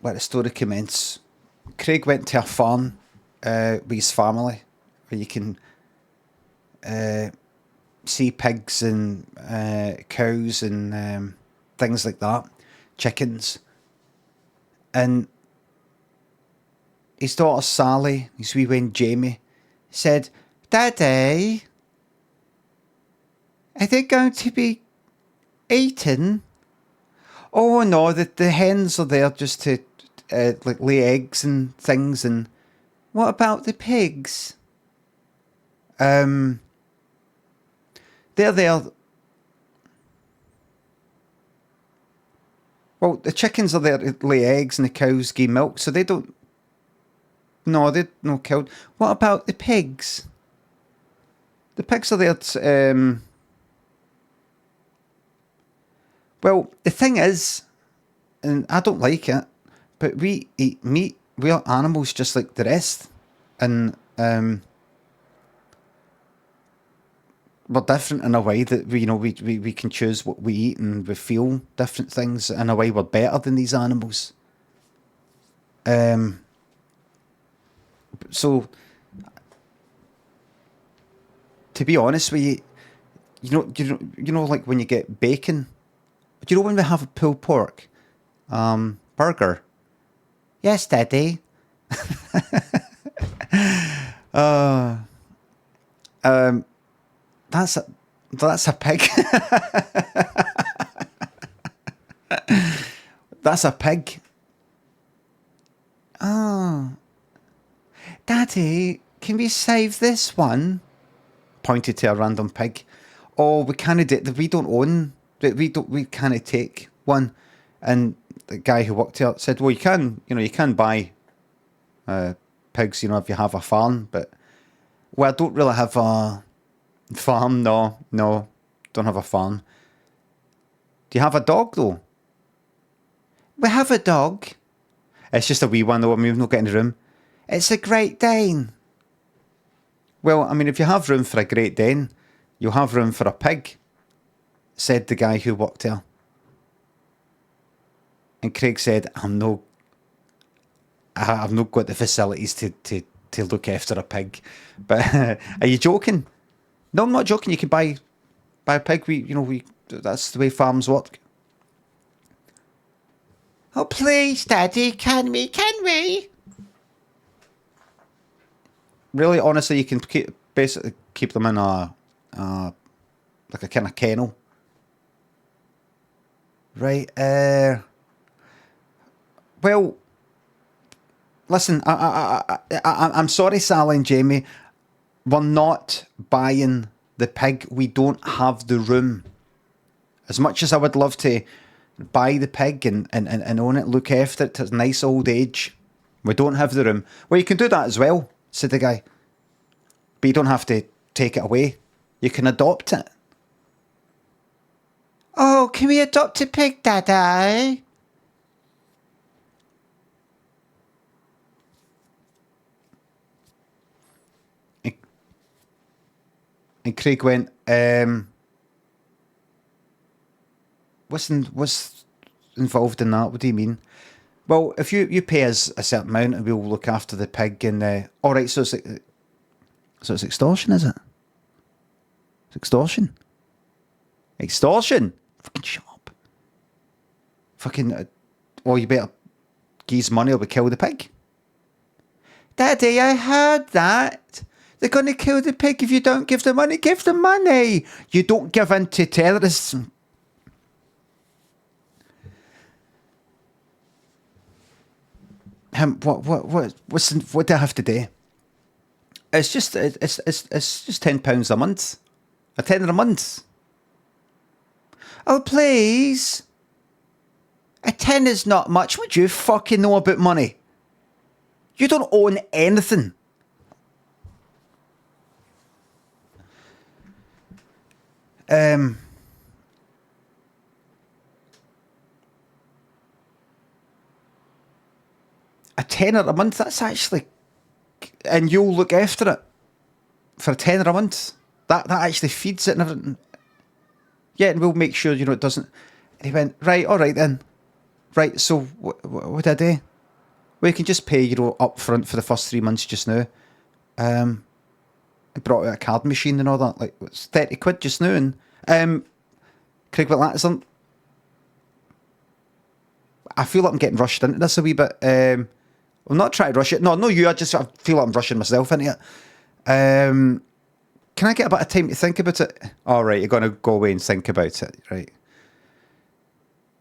where the story commences. Craig went to a farm with his family, where you can see pigs and cows and things like that, chickens. And his daughter Sally, his wee one Jamie, said, "Daddy, are they going to be eaten?" "Oh no, the hens are there just to like lay eggs and things." "And what about the pigs?" They're there. Well, the chickens are there to lay eggs and the cows give milk, so they don't. No, they're not killed. What about the pigs? The pigs are there to, well, the thing is, and I don't like it, but we eat meat. We are animals just like the rest. And we're different in a way that we can choose what we eat, and we feel different things in a way. We're better than these animals. So, to be honest with you, you know, like when you get bacon. Do you know when we have a pulled pork burger? "Yes, Daddy." That's a pig. That's a pig. "Oh, Daddy, can we save this one?" Pointed to a random pig. "Oh, we can't do it. We don't own. We can't take one." And the guy who worked there said, "Well, you can buy pigs, if you have a farm, but well, I don't really have a farm. No, don't have a farm." "Do you have a dog though?" "We have a dog. It's just a wee one though. I mean, we've not got in the room. It's a Great Dane." "Well, I mean, if you have room for a Great Dane, you'll have room for a pig," said the guy who worked there. And Craig said, I've not got the facilities to look after a pig. But are you joking? No, I'm not joking. You can buy a pig. That's the way farms work. "Oh, please, Daddy, can we? Really, honestly, you can basically keep them in a like a kind of kennel. Right. Well, listen, I'm sorry, Sally and Jamie. We're not buying the pig. We don't have the room. As much as I would love to buy the pig and own it, look after it to a nice old age, we don't have the room." "Well, you can do that as well," said the guy. "But you don't have to take it away. You can adopt it." "Oh, can we adopt a pig, Daddy?" And Craig went, what's involved in that? What do you mean?" "Well, if you pay us a certain amount and we'll look after the pig and all right, so it's extortion, is it? It's extortion. Extortion? Fucking shut up. Fucking well, you better give us money or we kill the pig." "Daddy, I heard that. They're going to kill the pig if you don't give the money. Give the money. You don't give in to terrorists." What do I have to do? It's just £10 a month. A tenner a month. "Oh, please. A tenner's not much. What do you fucking know about money? You don't own anything." A tenner a month, that's actually... And you'll look after it for a tenner a month. That actually feeds it and everything. Yeah, and we'll make sure, it doesn't... And he went, "Right, all right then. Right, so what do I do?" well, you can just pay, up front for the first 3 months just now. I brought out a card machine and all that. Like, it's 30 quid just now. And Craig, but that isn't. I feel like I'm getting rushed into this a wee bit. I'm not trying to rush it. No, you. I feel like I'm rushing myself into it. Can I get a bit of time to think about it? All right, you're going to go away and think about it, right?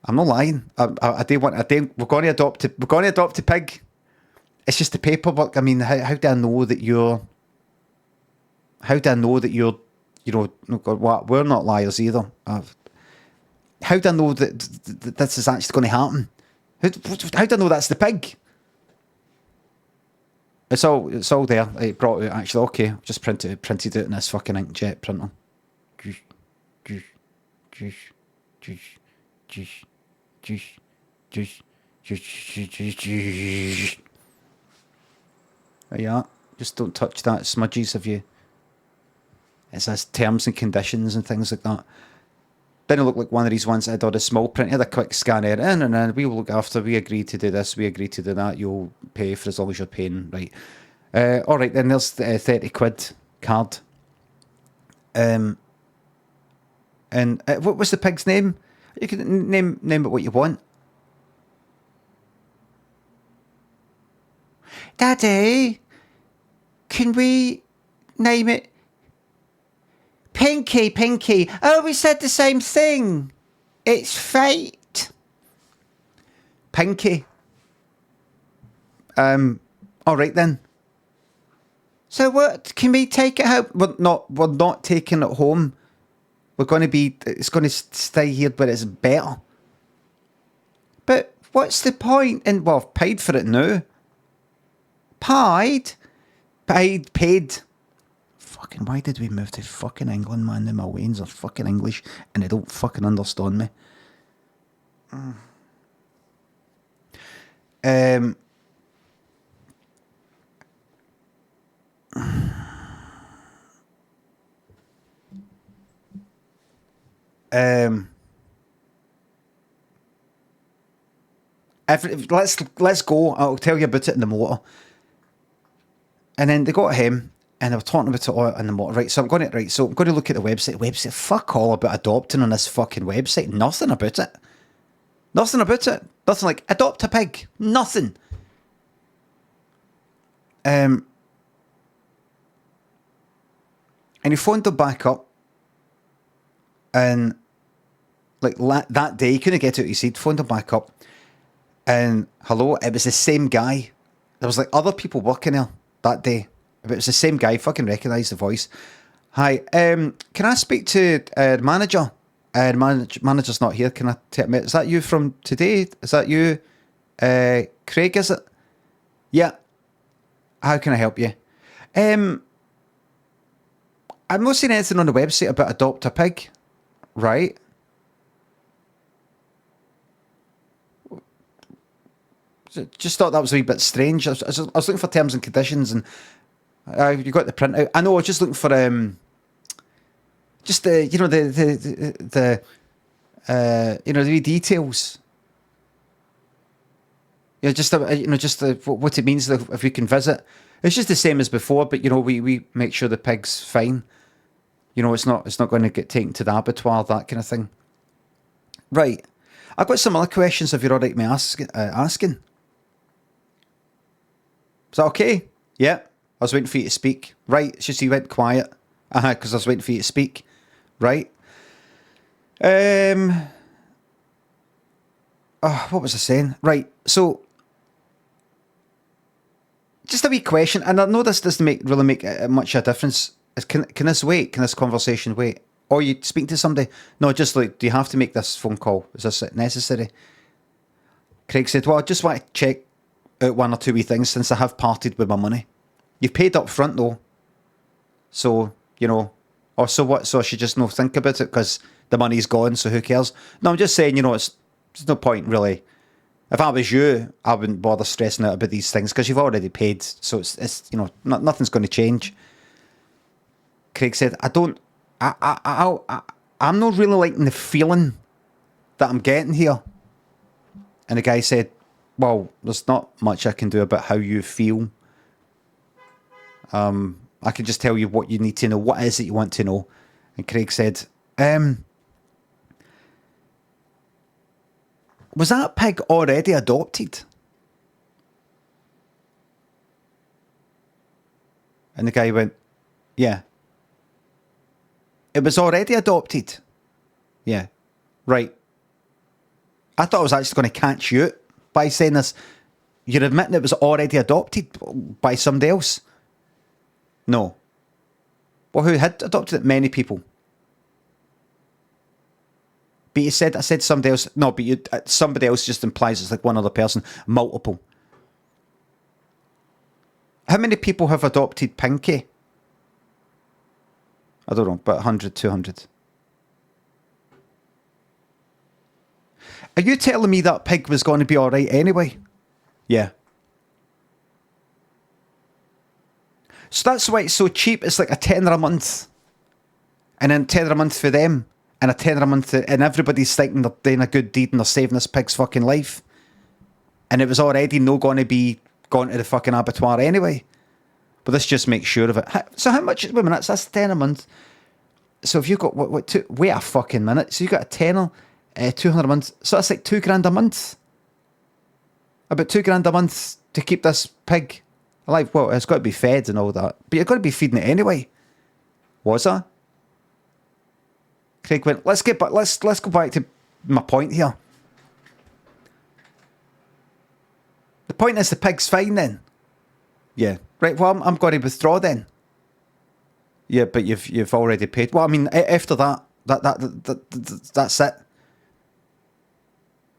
I'm not lying. I do want. We're going to adopt it. We're going to adopt a pig. It's just the paperwork. I mean, how do I know that you're? How do I know that you're? What? We're not liars either. How do I know that this is actually going to happen? How do I know that's the pig? It's all there. It brought it actually. Okay, just printed it in this fucking inkjet printer. Yeah, just don't touch that, smudges of you. It says terms and conditions and things like that. Didn't look like one of these ones that had all the small print. Had a quick scan in, and we will look after. We agree to do this. We agree to do that. You'll pay for as long as you're paying, right? All right, then there's the 30 quid card. And what was the pig's name? You can name it what you want. Daddy, can we name it Pinky? Oh, we said the same thing. It's fate. Pinky. All right then. So what? Can we take it home? We're not taking it home. We're going to be. It's going to stay here, but it's better. But what's the point? And well, I've paid for it now. Paid. Fucking, why did we move to fucking England, man? The Malawians are fucking English and they don't fucking understand me. Let's go. I'll tell you about it in the motor. And then they got him, and they were talking about it all in the motor. Right, so I'm going to look at the website. Fuck all about adopting on this fucking website. Nothing about it. Nothing like adopt a pig. Nothing. And he phoned them back up, and like that day, he couldn't get out. He said, phoned them back up, and hello, it was the same guy. There was like other people working there that day, but it was the same guy. Fucking recognised the voice. Hi, can I speak to the manager? Manager's not here. Can I take a minute? Is that you from today? Is that you, Craig? Is it? Yeah. How can I help you? I'm not seeing anything on the website about adopt a pig, right? Just thought that was a wee bit strange. I was looking for terms and conditions, and you got the printout. I know. I was just looking for just the the wee details. Yeah, just what it means if we can visit. It's just the same as before, but we make sure the pig's fine. It's not going to get taken to the abattoir, that kind of thing. Right. I've got some other questions if you're all right me asking. Is that okay? Yeah. I was waiting for you to speak. Right. It's just you went quiet. Because I was waiting for you to speak. Right. What was I saying? Right. So, just a wee question, and I know this doesn't really make much of a difference. Can this wait? Can this conversation wait? Or you speaking to somebody? No, just like, do you have to make this phone call? Is this necessary? Craig said, well, I just want to check out one or two wee things since I have parted with my money. You've paid up front though. So, or so what? So I should just not think about it because the money's gone, so who cares? No, I'm just saying, there's no point really. If I was you, I wouldn't bother stressing out about these things because you've already paid. So it's nothing's going to change. Craig said, I'm not really liking the feeling that I'm getting here. And the guy said, well, there's not much I can do about how you feel. I can just tell you what you need to know. What is it you want to know? And Craig said, was that pig already adopted? And the guy went, yeah. It was already adopted? Yeah. Right. I thought I was actually going to catch you out by saying this. You're admitting it was already adopted by somebody else? No. Well, who had adopted it? Many people. But you said, I said somebody else. No, but you, somebody else just implies it's like one other person. Multiple. How many people have adopted Pinky? I don't know, about 100, 200. Are you telling me that pig was going to be alright anyway? Yeah. So that's why it's so cheap. It's like a tenner a month. And then tenner a month for them. And a tenner a month. And everybody's thinking they're doing a good deed and they're saving this pig's fucking life. And it was already no going to be gone to the fucking abattoir anyway. But this just makes sure of it. So how much? Wait a minute, that's 10 a month. So if you've got, wait a fucking minute. So you got a tenner, 200 a month. So that's like $2,000 a month. About $2,000 a month to keep this pig alive. Well, it's got to be fed and all that. But you've got to be feeding it anyway. Was I? Craig went, let's get back, let's go back to my point here. The point is the pig's fine then. Yeah. Right, well, I'm going to withdraw then. Yeah, but you've already paid. Well, I mean, after that's it.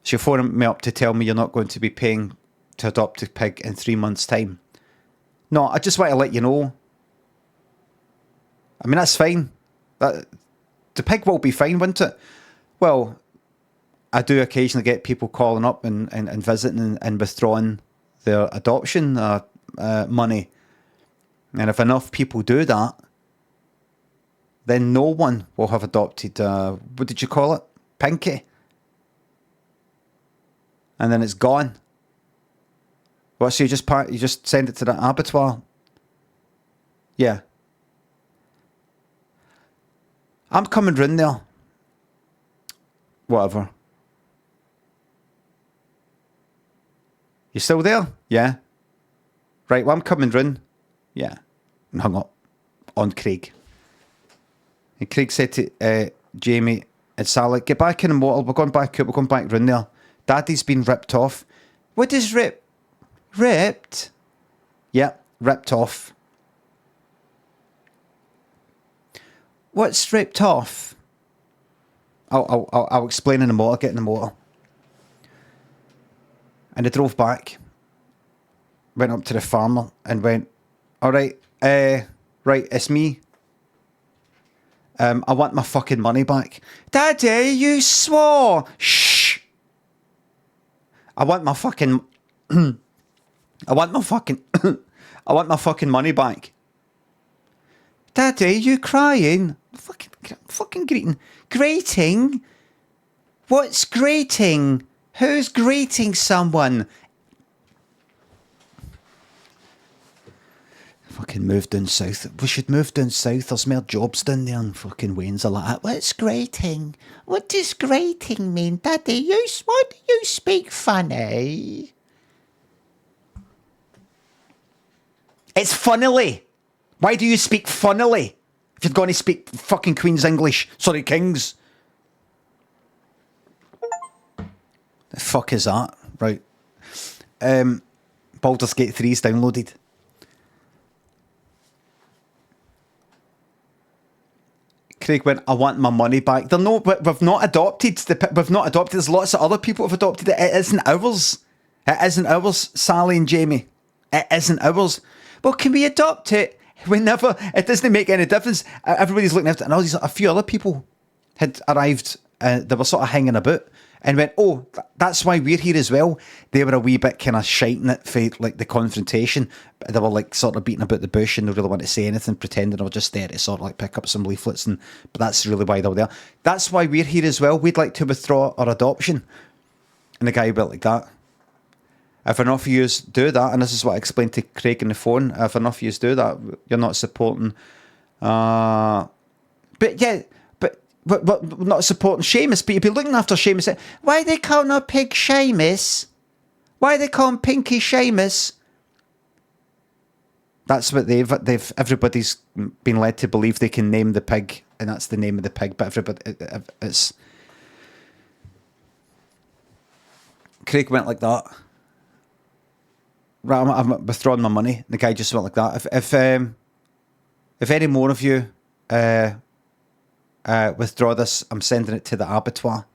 She'll phone me up to tell me you're not going to be paying to adopt a pig in 3 months' time. No, I just want to let you know. I mean, that's fine. The pig will be fine, won't it? Well, I do occasionally get people calling up and visiting and withdrawing their adoption money. And if enough people do that, then no one will have adopted, what did you call it? Pinky. And then it's gone. Well, so you just send it to the abattoir? Yeah. I'm coming round there. Whatever. You still there? Yeah. Right, well, I'm coming round. Yeah. And hung up on Craig. And Craig said to Jamie and Sally, get back in the motor. We're going back out. We're going back round there. Daddy's been ripped off. What is ripped? Yeah, ripped off. What's ripped off? I'll explain in the motor. Get in the motor. And I drove back. Went up to the farmer and went, all right, right, it's me. I want my fucking money back. Daddy, you swore. Shh. I want my fucking I want my fucking money back. Daddy, you crying? Fucking greeting. Grating? What's grating? Who's grating someone? Fucking move down south. We should move down south. There's more jobs down there and fucking Wayne's are like that. What's grating? What does grating mean? Daddy, why do you speak funny? It's funnily. Why do you speak funnily? If you're going to speak fucking Queen's English. Sorry, King's. The fuck is that? Right. Baldur's Gate 3's downloaded. Craig went, I want my money back. We've not adopted. We've not adopted. There's lots of other people who have adopted it. It isn't ours. It isn't ours, Sally and Jamie. It isn't ours. Well, can we adopt it? It doesn't make any difference. Everybody's looking after it. And a few other people had arrived. They were sort of hanging about and went, oh, that's why we're here as well. They were a wee bit kind of shiting it for like the confrontation. They were like sort of beating about the bush and they really want to say anything, pretending they were just there to sort of like pick up some leaflets. But that's really why they were there. That's why we're here as well. We'd like to withdraw our adoption. And the guy went like that. If enough of you do that, and this is what I explained to Craig on the phone, if enough of you do that, you're not supporting. But yeah, but not supporting Seamus. But you'd be looking after Seamus. Why are they calling our pig Seamus? Why are they calling Pinky Seamus? That's what they've. Everybody's been led to believe they can name the pig, and that's the name of the pig. But everybody, it's. Craig went like that. Right, I'm withdrawing my money. The guy just went like that. If any more of you withdraw this, I'm sending it to the abattoir.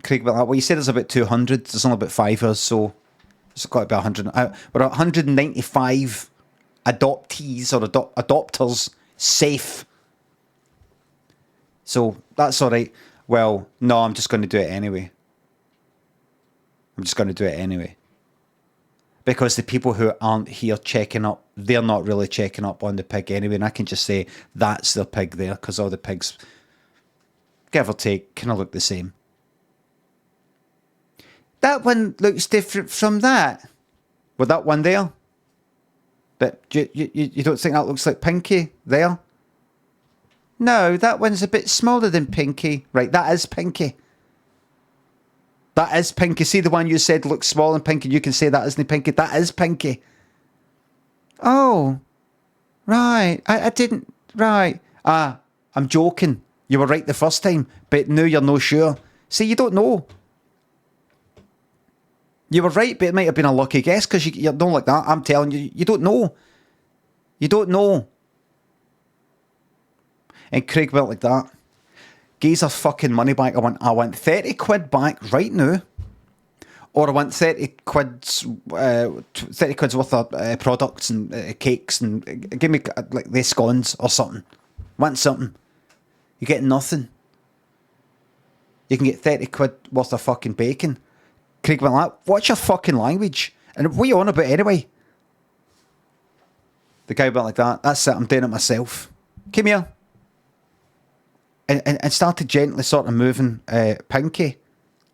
Craig went like, well, you said there's about 200. There's only about 5 of us, so it's got to be 100. We're 195 adoptees or adopters safe. So that's all right. Well, no, I'm just going to do it anyway. Because the people who aren't here checking up, they're not really checking up on the pig anyway. And I can just say that's their pig there, because all the pigs, give or take, kind of look the same. That one looks different from that. Well, that one there. But you don't think that looks like Pinky there? No, that one's a bit smaller than Pinky. Right, that is Pinky. That is Pinky. See the one you said looks small and Pinky, you can say that isn't Pinky. That is Pinky. Oh, right. I didn't. Right. I'm joking. You were right the first time, but now you're no sure. See, you don't know. You were right, but it might have been a lucky guess because you're not like that. I'm telling you, you don't know. You don't know. And Craig went like that. Geez our fucking money back. I want 30 quid back right now. Or I want 30 quid's worth of products and cakes and give me like the scones or something. Want something. You get nothing. You can get 30 quid worth of fucking bacon. Craig went like, what's your fucking language? And what are you on about anyway? The guy went like that. That's it, I'm doing it myself. Come here. And started gently sort of moving Pinky,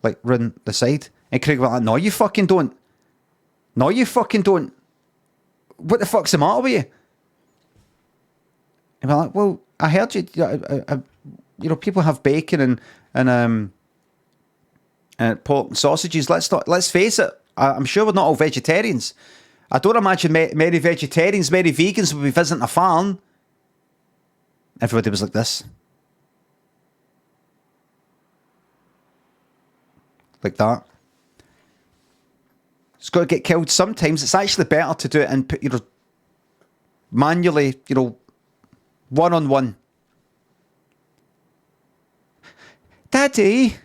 like round the side. And Craig went like, no, you fucking don't. No, you fucking don't. What the fuck's the matter with you? And I'm like, well, I heard you. You know, people have bacon and pork and sausages. Let's face it. I'm sure we're not all vegetarians. I don't imagine many vegetarians, many vegans will be visiting a farm. Everybody was like this. Like that. It's got to get killed sometimes. It's actually better to do it and put, manually, one-on-one. Daddy,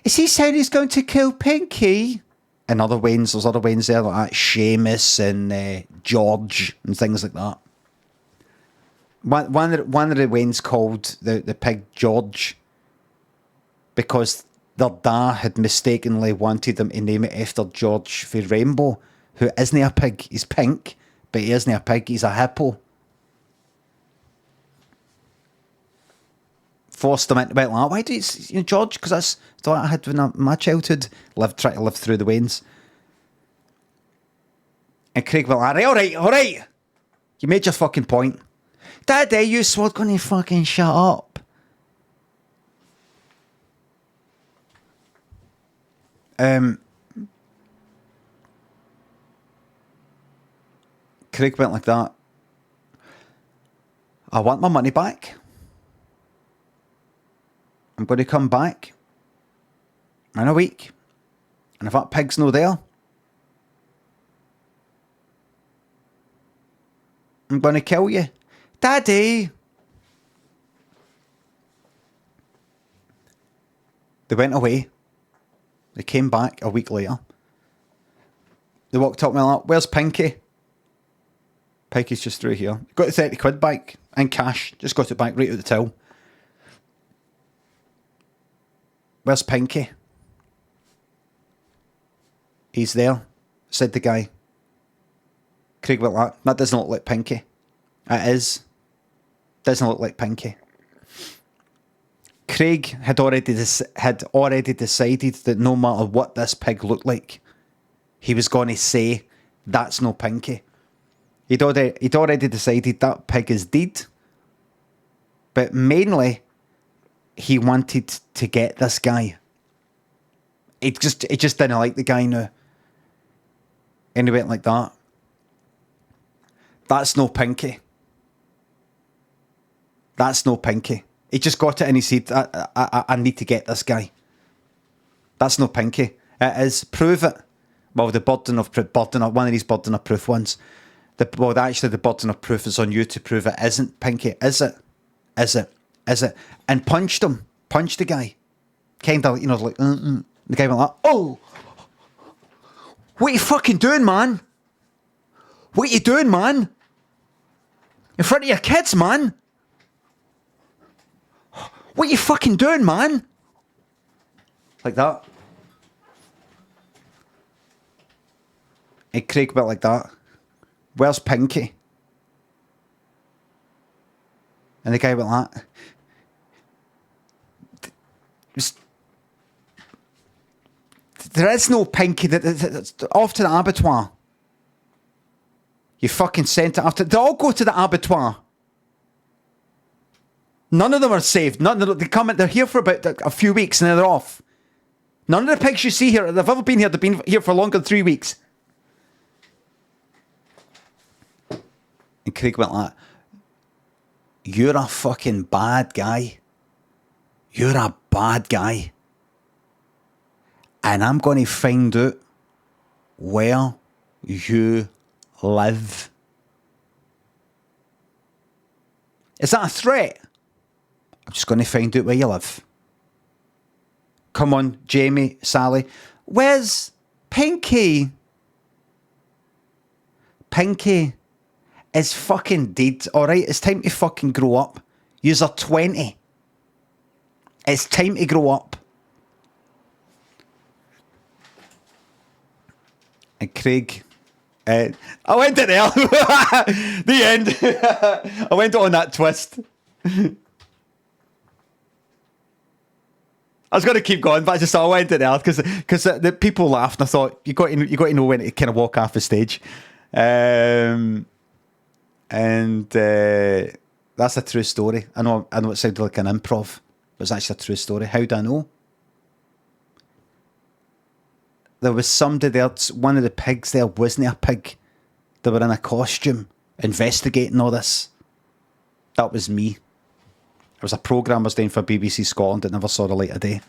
is he saying he's going to kill Pinky? And other Waynes, there's other Waynes there like that, Seamus and George and things like that. One of the Waynes called the pig George because their dad had mistakenly wanted them to name it after George for Rainbow, who isn't a pig. He's pink, but he isn't a pig. He's a hippo. Forced them into it like, why do you, George? Because that's what I had when my childhood. Trying to live through the Waynes. And Craig went, all right. You made your fucking point. Daddy, you swore going to fucking shut up. Craig went like that. I want my money back. I'm going to come back in a week. And if that pig's no there, I'm going to kill you. Daddy! They went away. They came back a week later. They walked up and went, where's Pinky? Pinky's just through here. Got the 30 quid back in cash. Just got it back right out the till. Where's Pinky? He's there, said the guy. Craig went like, that doesn't look like Pinky. It is. Doesn't look like Pinky. Craig had already decided that no matter what this pig looked like, he was going to say, "That's no Pinky." He'd already decided that pig is dead. But mainly, he wanted to get this guy. He just didn't like the guy now. And he went like that. "That's no Pinky. That's no Pinky." He just got it and he said, I need to get this guy. "That's no Pinky. It is. Prove it." Well, the burden of one of these burden of proof ones. The burden of proof is on you to prove it isn't Pinky. Is it? Is it? Is it? And punched him. Punched the guy. Kind of, like, The guy went like, "Oh! What are you fucking doing, man? What are you doing, man? In front of your kids, man? What are you fucking doing, man?" Like that. And Craig went like that. "Where's Pinky?" And the guy went like that. There is no Pinky. That's off to the abattoir. You fucking sent it after. They all go to the abattoir. None of them are saved. None of them, they're here for about a few weeks and then they're off. None of the pigs you see here, they've ever been here, they've been here for longer than 3 weeks. And Craig went like, "You're a fucking bad guy. You're a bad guy. And I'm going to find out where you live." Is that a threat? "I'm just going to find out where you live. Come on, Jamie, Sally. Where's Pinky?" Pinky is fucking dead, alright? It's time to fucking grow up. Yous are 20. It's time to grow up. And Craig, I went it there. The end. I went on that twist. I was going to keep going, but I just thought I went it there because the people laughed, and I thought you got to know when to kind of walk off the stage. That's a true story. I know it sounded like an improv, but it's actually a true story. How do I know? There was somebody there, one of the pigs there wasn't a pig. They were in a costume, investigating all this. That was me. There was a programme I was doing for BBC Scotland that never saw the light of day.